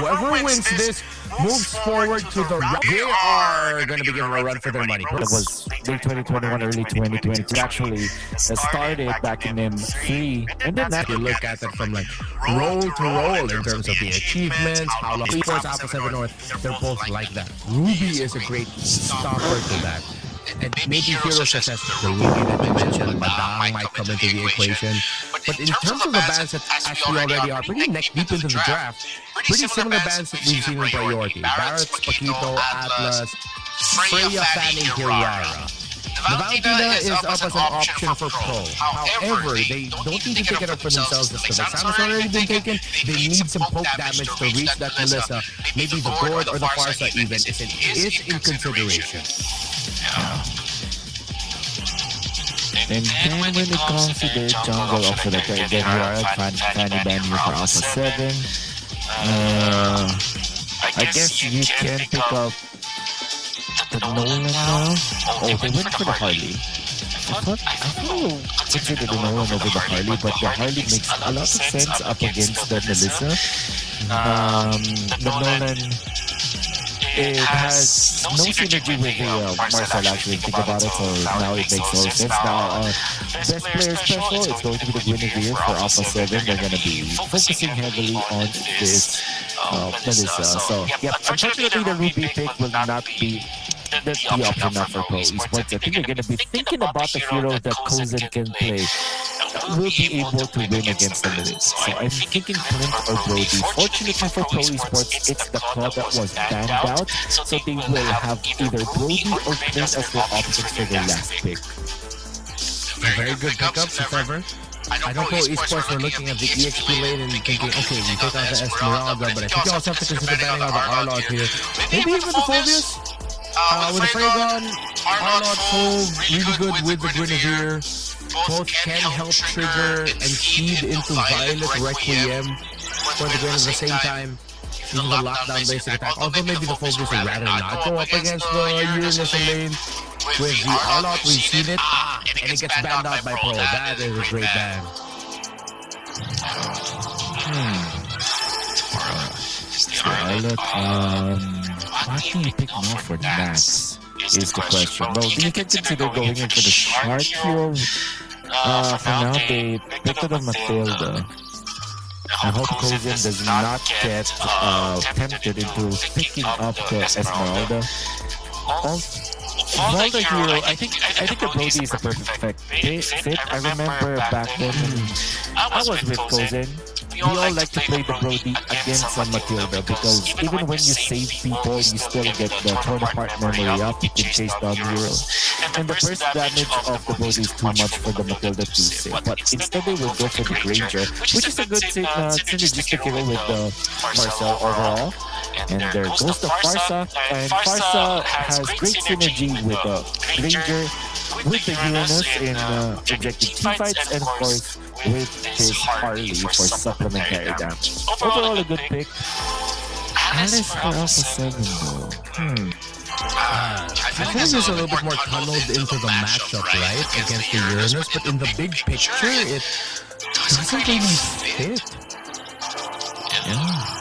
whoever wins this moves forward to the right. They are going to be given a run for their money. It was late 2021, early 2022. Actually, started back in M3, and then You look at it from like roll to roll in terms of the achievements, how long. Esports, Alpha 7 North, they're both like that. Ruby is a great stopper to that. And maybe heroes such as the Ruby that we mentioned, Madang might come into the equation. But in terms of the bands that, as we already are pretty neck deep into the draft, pretty similar bands that we've seen in priority. Barrett's, Paquito, Atlas, Freya, Fanning, Hirara. The Valentina is up as an option for Pro. However, they don't need to take it up for themselves as the Vexana's already been taken. They need some poke damage to reach that Melissa. Maybe the Gord or the Farsa even is in consideration. And then when it comes to the jungle of the again, we are at Fanny Ban here for Alpha 7. I guess you can pick up the Nolan now. Oh, they went for the Harley. I thought consider the Nolan over the Harley, but the Harley makes a lot of sense up against the Melissa. The Nolan, it has no synergy with the Marcel, actually, think about it, so now it makes all sense. Now, best player special, it's going to be the Guinevere for Alpha 7. They're going to be focusing heavily on this Melissa. So, yeah, unfortunately, the Ruby pick will not be the option now for Pro Esports. I think they're going to be thinking about the hero that Kozen can play. Will be able to win against the Melissa. So I'm thinking Clint or Brody. Fortunately for Pro Esports, it's the claw that was banned out, so they will have either Brody or Clint as their options for their last pick. Very good pickups, if ever. I don't know Esports were looking at the EXP lane and thinking, okay, we take out the Esmeralda, but I think you also have to consider banning out the Arlott here. Maybe even the Phobius? With the Fragon, Arlott so really good with the Guinevere. Both can help trigger and feed into Violet Requiem for the Gwen at the same time. Even the lockdown basic attack. Although maybe the Focus would rather not go up against the Uranus lane. With the Arlott, we've seen it. And it gets banned out by Pro. That is a great ban. Violet, what can you pick now for Nats? Is the question. Well, you can consider going in for the Shark Hero. For now, they picked up Matilda. I hope Kozen does not get tempted into picking up the Esmeralda. Valda Hero, I think the Brody is the perfect fit. I remember back when I was with Kozen, we all like to play the Brody against Matilda because even when you save people, you still get the torn apart memory up. You can chase down heroes. And the first damage of the Brody is too much for the Matilda to save. But instead they will go for the Granger, which is a good synergistic hero with the Farsa overall. And there goes the Farsa. And Farsa has great synergy with the Granger, with the Uranus in objective teamfights, and of course with his Harley for supplementary damage. Overall, a good pick. Alice for Alpha 7 though. I think it's a little bit more tunneled into the matchup, right? Against the Uranus, but in the big picture, it doesn't really fit. Yeah.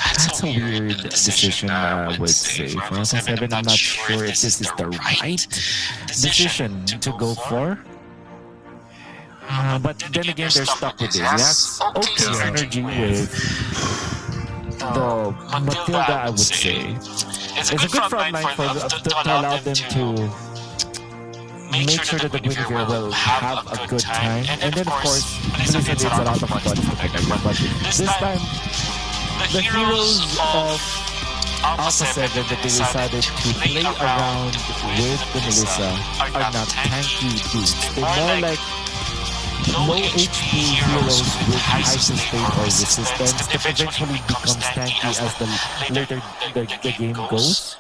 That's a weird decision, I would say. For Alpha 7, I'm not sure if this is the right decision to go for. But then again, they're stuck with this. That's okay synergy with the Matilda, I would say. It's a good front line for to allow them to make sure that the Guinevere will have a good time. And then, of course, Blizzard needs a lot of buttons to protect them. But this time, the heroes of Alpha 7 that they decided to play around with the Melissa are not tanky dudes. They're more like low HP heroes with high sustain or resistance that eventually becomes tanky as the later the game goes.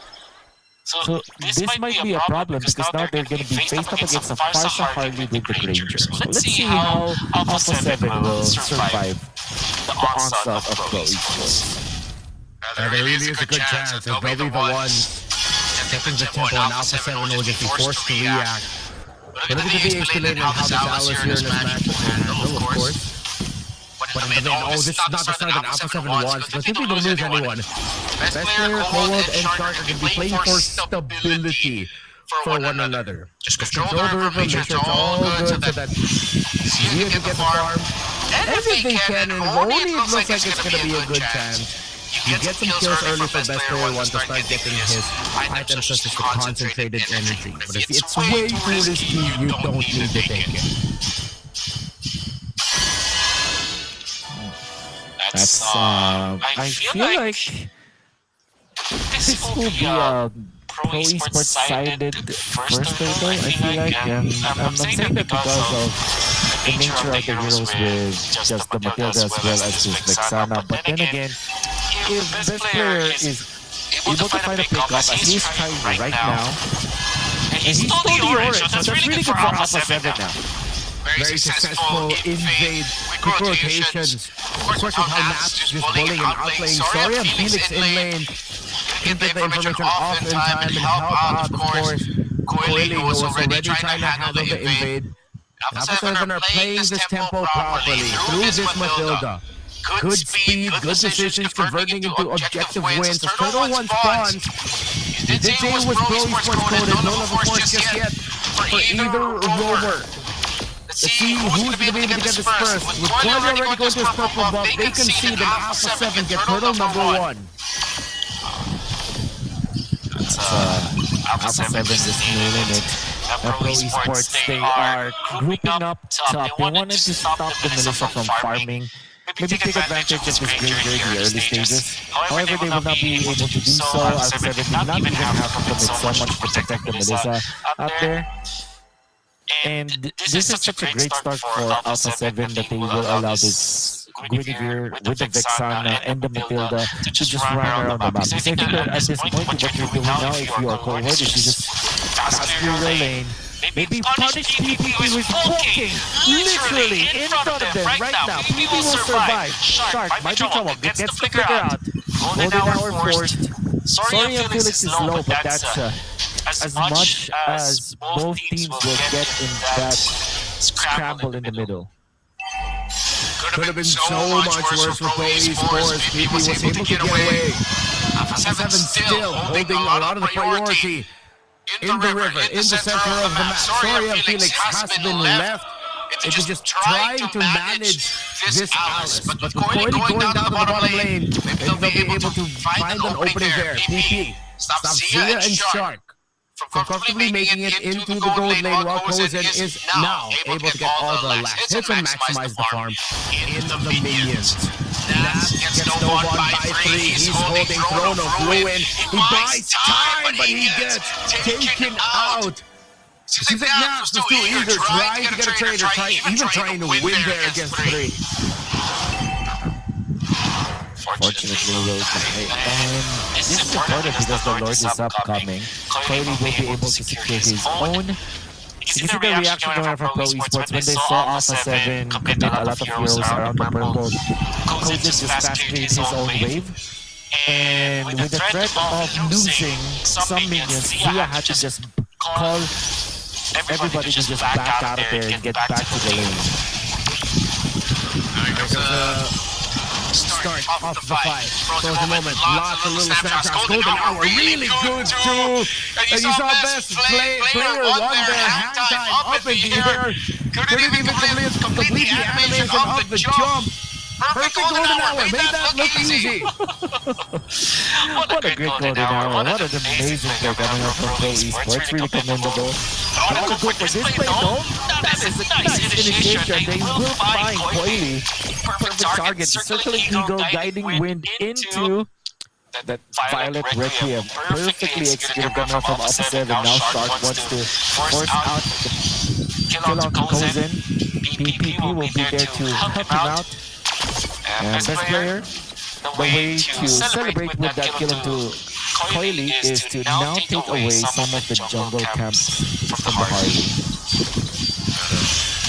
So this might be a problem because now they're going to be faced up against a Farsa Harley with the Granger. So let's see how Alpha 7 will survive the onslaught of Pro Esports. There really is a good chance that they'll be the ones setting the tempo and Alpha 7 will just be forced to react. But look at the BHP lane and how this Alice here in this match will handle, of course. But in the mid, oh, this is not the start that Alpha 7 wants, because if we don't lose anyone, best player, Cold, and Shark are going to be playing for stability for one another. Just control the river, make sure it's all good so that Zia can get the farm. And if they can, and only it looks like it's going to be a good chance. You get some kills early for best player 1 to start getting his items such as the concentrated energy. But if it's way too risky, you don't need to take it. That's, I feel like this will be a pro esports sided first total. I feel like, and I'm saying that because of the nature of the heroes with just the Matilda as well as his Vexana. But then again, if best player is able to find a pickup as he's trying right now, and he's still the orange, so that's really good for Alpha 7 now. Very successful invade, quick rotations. Of course, with how Naps just bullying and outplaying Soria and Felix in lane. Can get the information off in time and help out, of course. Coily, who was already trying to handle the invade. Alpha 7 are playing this tempo properly through this Matilda. Good speed, good decisions, converting into objective wins. The Turtle 1 spawns. He did say it was Pro Esports coded, no level force just yet for either rover. Let's see who's going to be able to get this first. With Coily already going to his purple buff, they can see that Alpha 7 get Turtle number 1. Alpha 7 just nailing it. Pro Esports, they are grouping up top. They wanted to stop the militia from farming. Maybe take advantage of this game during the early stages. However, they will not be able to do so. Alpha 7 did not even have to commit so much to protect the militia out there. And this is such a great start for Alpha 7 that they will allow this Guinevere with the Vexana and the Matilda to just run around the map. So I think that at this point, what you're doing now, if you are Cold, is you just pass through your lane, maybe punish PPP with walking literally in front of them right now. PPP will survive. Shark might be trouble. Gets the flicker out. Golden Hour forced. Sorry if Felix is low, but that's as much as both teams will get in that scramble in the middle. Could have been so much worse for Pro Esports. PP was able to get away. Alpha 7 still holding a lot of the priority in the river, in the center of the map. Soria Felix has been left. It is just trying to manage this Alice. But with Coily going down to the bottom lane, maybe they'll be able to find an opening there. PP stops Zia and Shark from comfortably making it into the gold lane, while Kozen is now able to get all the last hits and maximize the farm in the minions. Naps gets snowballed by 3. He's holding Throne of Ruin. He buys time, but he gets taken out. Seems like Naps was too eager, trying to get a trade, or even trying to win there against 3. Fortunately, this is important because the Lord is upcoming. Coily will be able to secure his own. You see the reaction going from Pro Esports when they saw Alpha 7 commit a lot of heroes around the purple. Cozy just fast cleared his own wave. And with the threat of losing some minions, Zia had to just call everybody to just back out of there and get back to the lane. Start off the fight. For the moment, lots of little snapshots. Golden Hour, really good too. And you saw best player won their hang time up in the air. Couldn't even complete the animation of the jump. Perfect Golden Hour, made that look easy. What a great Golden Hour. What an amazing play coming up from Pro Esports. Really commendable. What a good for this play though. That is a nice initiation. They will find Coily. Perfect target. Circling Eagle, guiding wind into that Violet Requiem. Perfectly executed coming up from Alpha 7. Now Shark wants to force out the kill on Kozen. PPP will be there to help him out. And best player, the way to celebrate with that kill into Coily is to now take away some of the jungle camps from the Harley.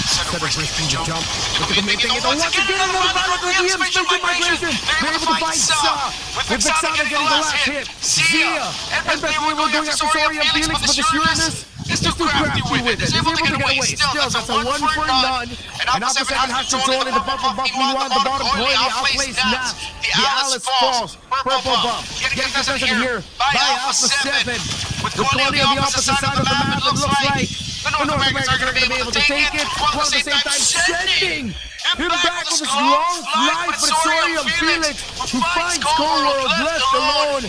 Instead of risking the jump, but the main thing is, once again, another Violet Requiem, special migration. They're able to find Sa, with Vexana getting the last hit. Zia, and best player will going after Soria and Felix, but the sureness is to too crafty with it. Is able to get away. Still, that's a 1 for none. And Alpha 7 has control in the bumper buff. Meanwhile, the bottom coily outplays Naps. The Alice falls. Purple buff. Getting possession here by Alpha 7. With coily on the opposite side of the map, it looks like the North Americans are going to be able to take it, while at the same time sending him back with his long flight. But it's Sorium Felix who finds Cold World left alone.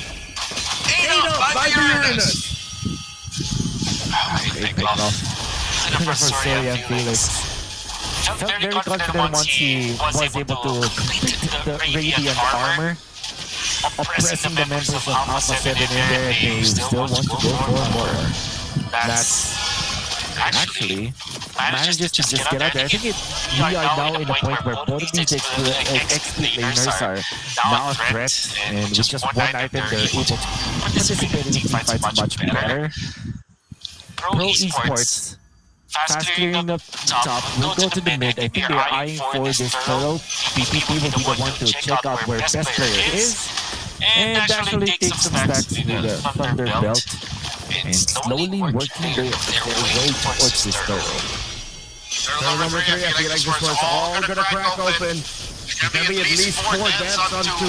Ate up by the Uranus. Great pick-off. For Sorium Felix. Felt very confident once he was able to complete the Radiant armor, oppressing the members of Alpha 7 in there. They still want to go for more. That's actually manages to just get out there. I think we are now in a point where both of these XP laners are now a threat, and with just one item they're able to participate in team fights much better. Pro Esports, fast clearing up top, will go to the mid. I think they're eyeing for this thorough. PPP will be the one to check out where best player is, and actually take some stacks to the Thunder Belt, and slowly working their way towards this goal. Turtle number 3, I feel like this one's all gonna crack open. There's gonna be at least 4 deaths onto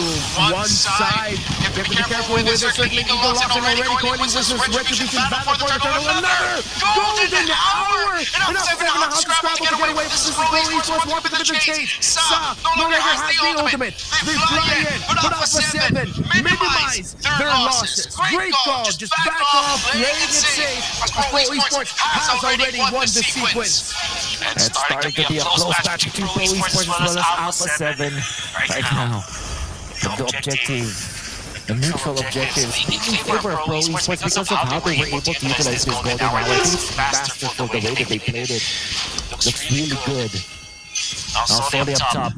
one side. You have to be careful with it. Certainly Eagle lost and already coiling this is Retribution battle for the Turtle. Another golden hour! And Alpha 7 how to scramble to get away from this goal. Esports want to the chase. Sa no longer has the ultimate. They fly in, but Alpha 7 minimize their losses. Great call, just back off, playing it safe. Pro Esports has already won the sequence. It's starting to be a close match between Pro Esports as well as Alpha 7 right now. The objective, the neutral objective, in favor of Pro Esports because of how they were able to utilize this golden hour. I think it's masterful the way that they played it. Looks really good. Now slowly up top.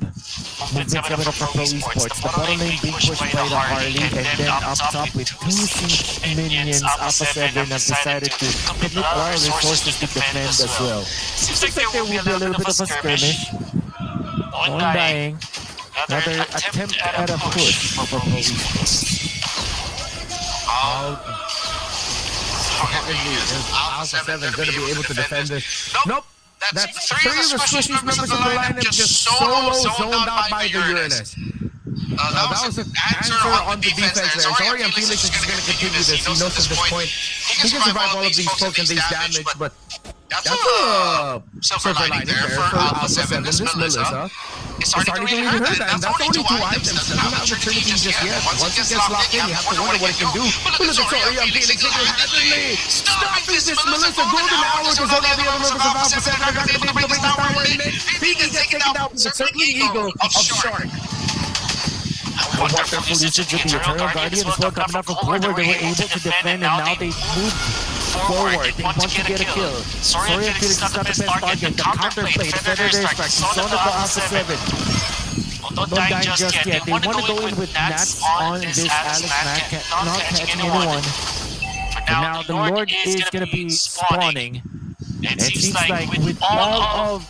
Movement coming up from Pro Esports. The bottom lane being pushed by the Harley, and then up top with 2 Sync minions, Alpha 7 have decided to commit all resources to defend as well. Seems like there will be a little bit of a skirmish. One dying. Another attempt at a push for Pro Esports. Alpha 7 going to be able to defend this. Nope. That's 3 of the Squishies members of the lineup just solo zoned out by the Uranus. That was an answer on the defense there. Sorium Felix is going to continue this. He knows at this point he can survive all of these pokes and these damage, but that's a silver lining there for Alpha 7. This Melissa is starting to lead her, and that's only 2 items. It's not retrieving just yet. Once it gets locked in, you have to wonder what it can do. But look at Sorium Felix single-handedly stopping this Melissa. Golden hour to zone out the other members of Alpha 7. They're not going to be able to bring this tower in mid. He can get taken out, but certainly Eagle of Shark. Wonderful usage of the Eternal Guardian as well coming up from forward. They were able to defend, and now they move forward. They want to get a kill. Sorium Felix is not the best target. The counterplay, the Feather Airstrike, Zone for Alpha 7. Don't die just yet. They want to go in with Nats on this Alex Mac, not catching anyone. And now the Lord is going to be spawning. And it seems like with all of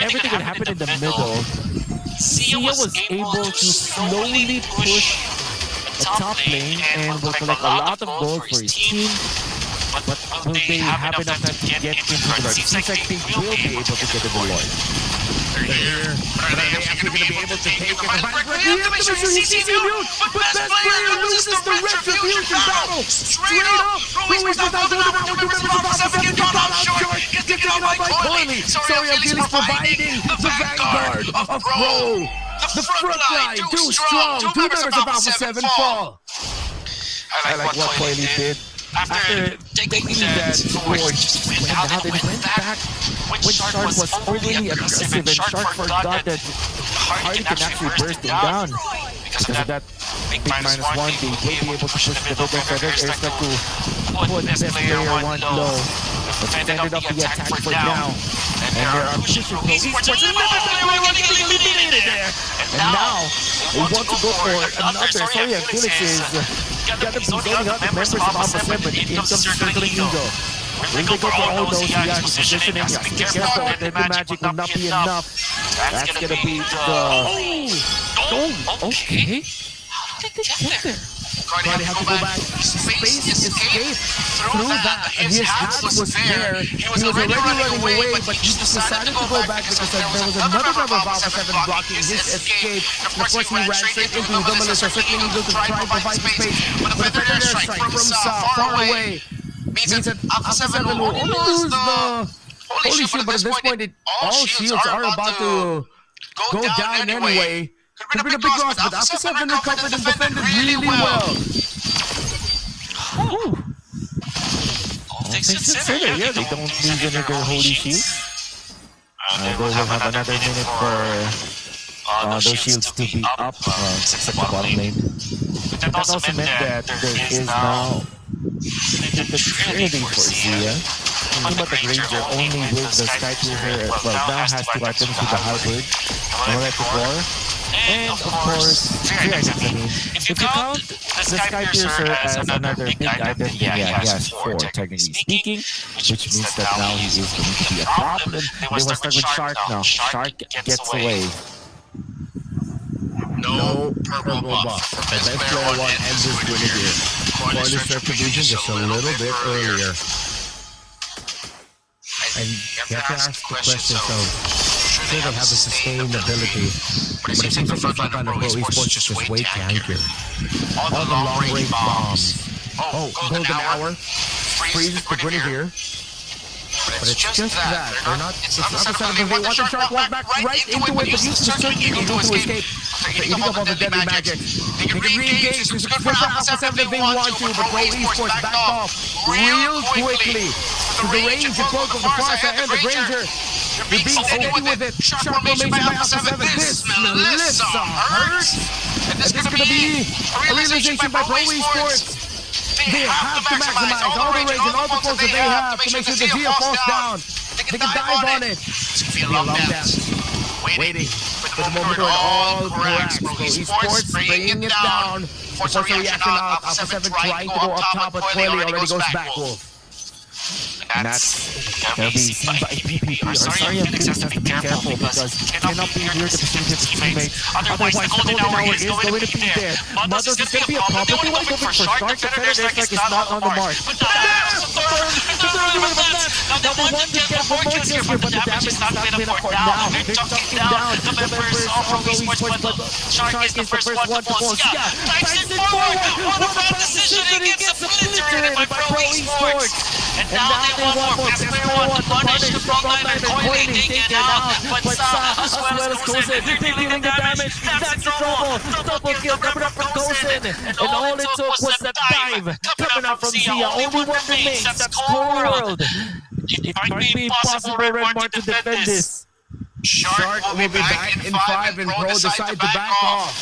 everything that happened in the middle, Sia was able to slowly push the top lane and will collect a lot of gold for his team. But will they have enough time to get into the Lord? It seems like they will be able to get to the Lord. They're here. Are they actually going to be able to take it? But best player loses the Retribution battle. Straight up. Pro Esports without doing it. Two members of Alpha 7 get caught out short. Gets taken out by Coily. Sorium Felix providing the vanguard of Pro. The front line, too strong. 2 members of Alpha 7 fall. I like what Coily did. After taking that sword, and how they went back when Shark was overly aggressive and Shark forgot that Hardy can actually burst him down. Because of that big -1, they will be able to push the Feather Airstrike to put best player 1 low. Let's fend up the attack for now. And there are pushing Pro Esports, and getting eliminated there. And now, we want to go for another. Sorium Felix is gotta be zoning out the members of Alpha 7. In comes Circling Eagle. Will they go for all those? He has positioning. He has to be careful. The magic will not be enough. That's gonna be the... Oh, okay. How did they get there? Cardi had to go back. Space escape through that. His hat was there. He was already running away, but he just decided to go back because there was another member of Alpha 7 blocking his escape. And of course, he ran straight into the Melissa, certainly able to try and provide the space. But the better air strike from far away means that Alpha 7 will only lose the Holy Shield, but at this point, all shields are about to go down anyway. Could have been a big loss, but Alpha 7 recovered and defended really well. All things considered, yeah, they don't lose any of their Holy Shields. They will have another minute for those shields to be up since the bottom lane. That also meant that there is now the training for Zia. But the Granger only with the Sky Piercer, well, now has 2 items with the Hybrid, no Electric War, and of course, 3 items. I mean, if you count the Sky Piercer as another big item, yeah, he has 4, technically speaking, which means that now he is going to be a problem. They will start with Shark now. Shark gets away. No purple buff. The best player 1 ends this winning here. Cornish Retribution just a little bit earlier. And you have to ask the question, so sure they have the sustainability, but it seems like the front on the Pro Esports is just way tankier. All the long-range bombs. Oh, Golden Hour freezes the Guinevere. But it's just that. They're not, it's not the side of the way. Watch the Shark walk back right into it, but he's certainly able to escape. They're eating up all the deadly magic. They can re-engage. It's good for Alpha 7 if they want to, but Pro Esports back off real quickly to the range of both of the Farsa and the Granger. They're being steady with it. Sharp formation by Alpha 7. This Melissa hurts. And this is going to be a realization by Pro Esports. They have to maximize all the rage and all the force that they have to make sure the Zia falls down. They can dive on it. Feel long dance. Waiting for the moment when all cracks. Pro Esports bringing it down. Force a reaction out. Alpha 7 trying to go up top, but clearly already goes back, Wolf. And that's gonna be seen by PPP. Sorry, Phoenix has to be careful because he cannot be near the vicinity of his teammates. Otherwise, the Golden Hour is going to be there. Mothers is going to be a problem. They want to go for Shark. The Predator Strike is not on the mark. But the third wave of that. Now they want to get fortunes here, but the damage is not been afforded now. They're chucking down the members of Pro Esports, but Shark is the first one to fall. Yeah, types it forward. What a bad decision. He gets obliterated by Pro Esports. And now they want more. That's player 1 to punish the frontline and Coily taking it out. But Sa as well as Kozen, they're dealing the damage. That's the trouble. Double kill coming up from Kozen. And all it took was that dive coming up from Zia. Only one remains. That's Cold World. It might be impossible for Redmar to defend this. Shark will be back in 5 and Pro decide to back off.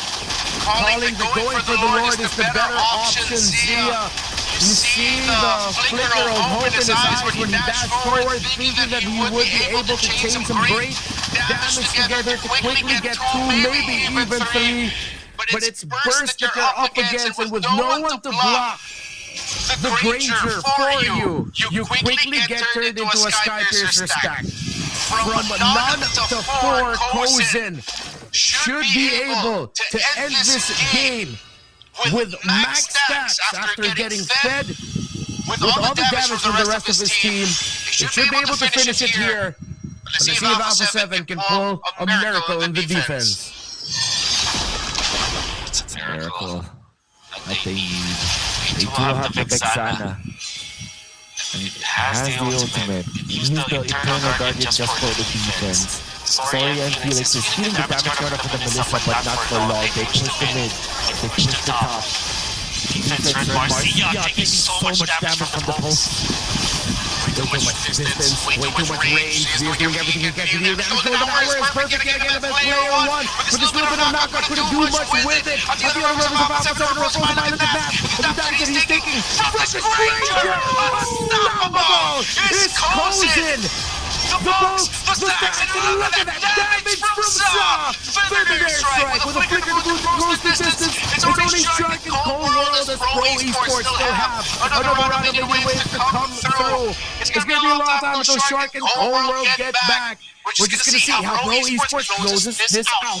Calling the going for the Lord is the better option, Zia. You see the flicker of hope in his eyes when he dashed forward, thinking that he would be able to chain some great damage together to quickly get 2, maybe even 3. But it's burst that you're up against, and with no one to block the Granger for you, you quickly get turned into a Sky Piercer stack. From none to 4, Kozen should be able to end this game with max stats after getting fed with all the damage from the rest of his team. They should be able to finish it here. Let's see if Alpha 7 can pull a miracle in the defense. It's a miracle that they need. They do have the Vexana. And it has the ultimate. Use the Eternal Guardian just for the defense. Sorry and Felix is feeling the damage run up for the Melissa, but not for long. They push the mid. They push the top. Defense Red Marcia taking so much damage from the post. Way too much distance, way too much range. Zeus doing everything he can to deal damage. Golden Hour is perfect yet again. The best player 1. With this little bit of knockout, couldn't do much with it. At the other levels of Alpha 7 are opposed to the map. And the damage that he's taking from the Granger. Unstoppable! It's Kozen! The bolts, the stacks, and look at that damage from Sa! Feather air strike with a flicker to boost the distance. It's only Shark and Cold World as Pro Esports still have another round of maybe ways to come through. It's going to be a long time until Shark and Cold World get back. We're just going to see how Pro Esports closes this out.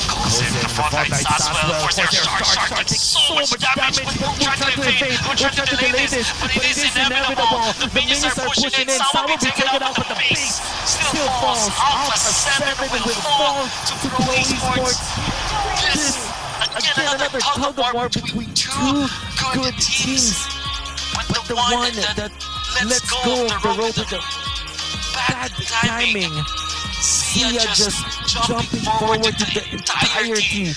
Goes in the front right side as well. Corsair Shark takes so much damage. We'll try to evade. We'll try to delay this, but it is inevitable. The minions are pushing in. Some will be taken out, but the base still falls. Alpha 7 will fall to Pro Esports. This, again, another tug of war between two good teams. But the one that lets go of the rope with the bad timing. Sia just jumping forward to the entirety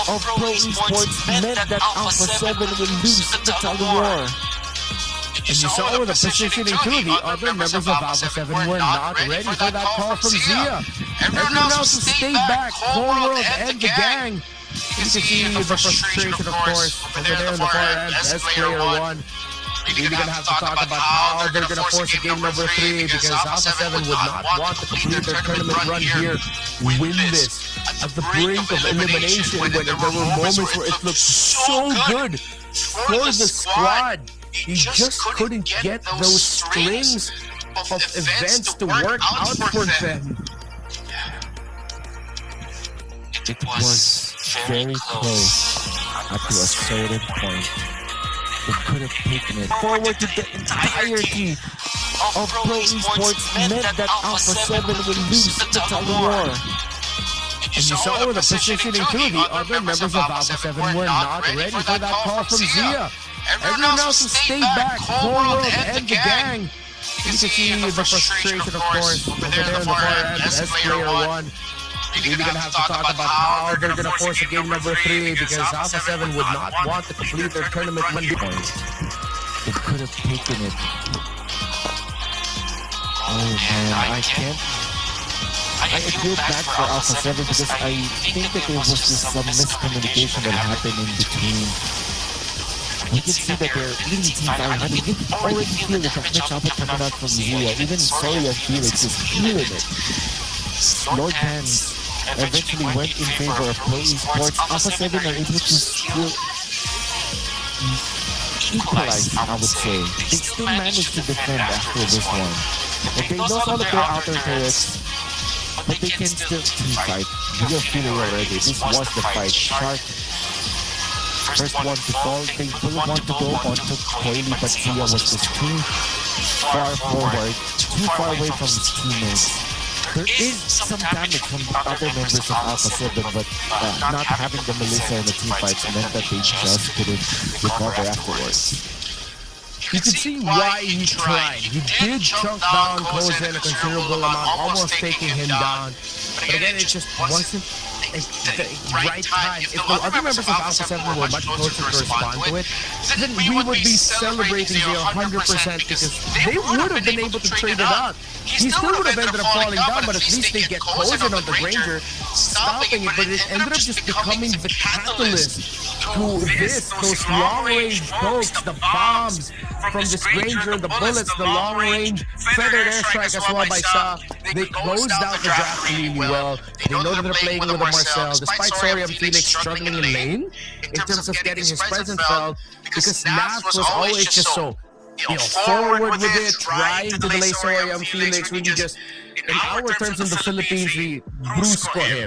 of Pro Esports meant that Alpha 7 will lose the tug of war. And you saw with the positioning too, the other members of Alpha 7 were not ready for that call from Zia. Everyone else will stay back, Homeworld and the gang. You can see the frustration, of course, over there in the far end, as player 1. We're gonna have to talk about how they're gonna force a game number 3 because Alpha 7 would not want to complete their tournament run here, win this at the brink of elimination when there were moments where it looked so good for the squad. He just couldn't get those strings of events to work out for them. It was very close up to a certain point. They could have taken it forward to the entirety of Pro Esports meant that Alpha 7 will lose the tug of war. And you saw with the positioning too, the other members of Alpha 7 were not ready for that call from Zia. Everyone else will stay back, Homeworld and the gang. You can see the frustration, of course, over there in the far end, as player 1. We're gonna have to talk about how they're gonna force a game number 3 because Alpha 7 would not want to complete their tournament run. They could have taken it. Oh man, I can't. I feel bad for Alpha 7 because I think that there was just some miscommunication that happened in between. You can see that they're leading Team Fire Hunting. You can already feel the technical chopper coming out from Zia. Even Soria Felix is feeling it. Lord Hands eventually went in favor of Pro Esports. Alpha 7 are able to still equalize, I would say. They still managed to defend after this one. But they lost all of their outer turrets, but they can still team fight. We are feeling already. This was the fight. Shark, first one to fall. They will want to go on to Coily, but Zia was just too far forward, too far away from his teammates. There is some damage from the other members of Alpha 7, but not having the Melissa in the team fights meant that they just couldn't recover afterwards. You can see why he tried. He did chunk down Koza in a considerable amount, almost taking him down. But again, it just wasn't the right time. If the other members of Alpha 7 were much closer to respond to it, then we would be celebrating the 100% because they would have been able to trade it out. He still would have ended up falling down, but at least they get Kozen on the Granger, stopping it, but it ended up just becoming the catalyst to this, those long-range pokes, the bombs from this Granger, the bullets, the long-range feathered airstrike as well by Sa. They closed out the draft really well. They know that they're playing with a Marcel, despite Sorium Felix struggling in lane in terms of getting his presence felt, because Naf was always just so, forward with it, trying to delay Sorium Felix, really just, in our terms in the Philippines, we brusco him.